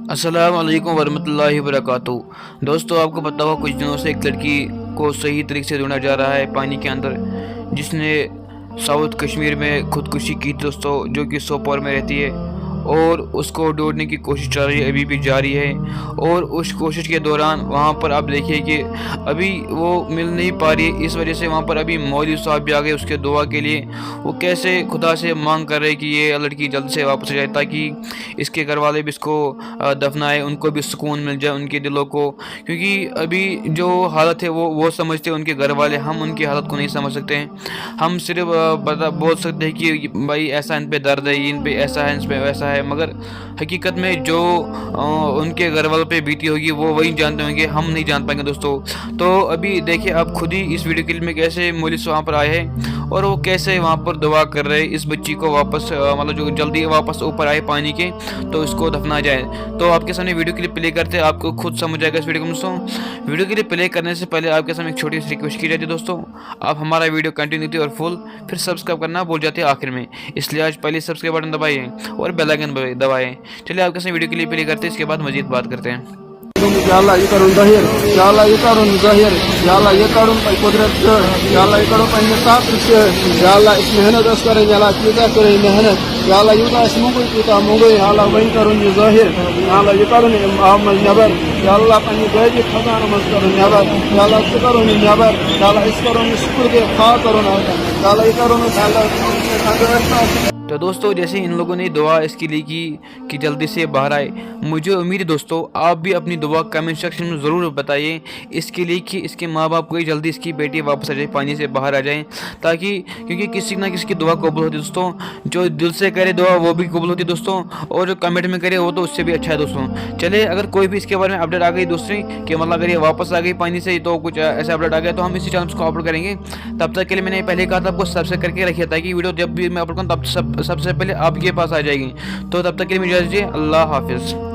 अस्सलाम वालेकुम वरहमतुल्लाहि वबरकातुहू। दोस्तों, आपको पता होगा कुछ दिनों से एक लड़की को सही तरीके से ढूंढा जा रहा है पानी के अंदर, जिसने साउथ कश्मीर में खुदकुशी की थी दोस्तों, जो कि सोपोर में रहती है। और उसको ढूंढने की कोशिश चल रही है, अभी भी जारी है। और उस कोशिश के दौरान वहाँ पर आप देखिए कि अभी वो मिल नहीं पा रही है। इस वजह से वहाँ पर अभी मौलवी साहब भी आ गए उसके दुआ के लिए। वो कैसे खुदा से मांग कर रहे हैं कि ये लड़की जल्द से वापस आ जाए, ताकि इसके घर वाले भी इसको दफनाए, उनको भी सुकून मिल जाए उनके दिलों को। क्योंकि अभी जो हालत है वो समझते हैं उनके घर वाले, हम उनकी हालत को नहीं समझ सकते हैं। हम सिर्फ बोल सकते हैं कि भाई ऐसा इन पे दर्द है, इन पे ऐसा है, इन पे वैसा है, मगर हकीकत में जो उनके घर वालों पे बीती होगी वो वही जानते होंगे, हम नहीं जान पाएंगे दोस्तों। तो अभी देखिए आप खुद ही इस वीडियो क्लिप में कैसे पुलिस वहाँ पर आए हैं और वो कैसे वहाँ पर दुआ कर रहे हैं इस बच्ची को वापस मतलब जो जल्दी वापस ऊपर आए पानी के, तो इसको दफना जाए। तो आपके सामने वीडियो क्लिप प्ले करते हैं, आपको खुद समझ आएगा इस वीडियो को दोस्तों। वीडियो क्लिप प्ले करने से पहले आपके सामने एक छोटी सी रिक्वेस्ट की जाती है दोस्तों, आप हमारा वीडियो कंटिन्यू और फुल फिर सब्सक्राइब करना भूल जाते हैं आखिर में, इसलिए आज पहले सब्सक्राइब बटन दबाइए और बेल आइकन दबाएं। चलिए आपके साथ वीडियो के लिए प्ले करते हैं, इसके बाद मजीद बात करते हैं। या अल्लाह ये करुन ज़ाहिर, या अल्लाह ये करुन ज़ाहिर, या अल्लाह ये करुन कुदरत, या अल्लाह ये करुन पन्ने साथ से, या अल्लाह इस मेहनत अस करें, या अल्लाह कीता करें मेहनत, या अल्लाह यूता इस मुंगो कीता मुंगो, या अल्लाह वही करुन ये ज़ाहिर, या अल्लाह ये करुन अमल नबर, या अल्लाह पन्ने गैज खजाना मस करुन नबर, या अल्लाह इस करुन नबर, या अल्लाह इस करुन शुक्र के खा करुन, या अल्लाह ये करुन अल्लाह। तो दोस्तों, जैसे इन लोगों ने दुआ इसके लिए की कि जल्दी से बाहर आए, मुझे उम्मीद है दोस्तों आप भी अपनी दुआ कमेंट सेक्शन में ज़रूर बताइए इसके लिए कि इसके माँ बाप को जल्दी इसकी बेटी वापस आ जाए, पानी से बाहर आ जाए, ताकि क्योंकि किसी ना किसी की दुआ कबूल होती है दोस्तों। जो दिल से करे दुआ वो भी कबूल होती है दोस्तों, और जो कमेंट में करे वो तो उससे भी अच्छा है दोस्तों। चलिए, अगर कोई भी इसके बारे में अपडेट आ गई दूसरी कि मतलब अगर ये वापस आ गई पानी से, तो कुछ ऐसा अपडेट आ गया तो हम इसी चैनल को अपलोड करेंगे। तब तक के लिए मैंने पहले कहा था आपको सब्सक्राइब करके रखिए, ताकि वीडियो जब भी मैं अपलोड करूँ तब सबसे पहले आपके पास आ जाएगी। तो तब तक के लिए मुझे इजाज़त दीजिए, अल्लाह हाफिज़।